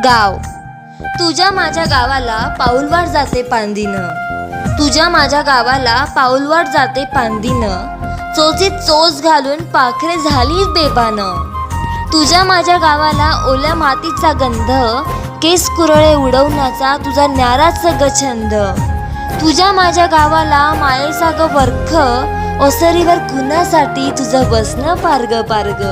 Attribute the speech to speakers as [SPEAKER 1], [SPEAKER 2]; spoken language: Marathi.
[SPEAKER 1] गाव तुझ्या माझ्या गावाला पाऊलवाट जाते पांदीनं, तुझ्या माझ्या गावाला पाऊलवाट जाते पांदीनं, चोचीत चोच घालून पाखरे झाली बेभानं. तुझ्या माझ्या गावाला ओल्या मातीचा गंध, केस कुरळे उडवण्याचा तुझा न्याराच ग छंद. तुझ्या माझ्या गावाला मायेचा ग वरख, ओसरीवर खुनासाठी तुझं बसणं पारग पारग.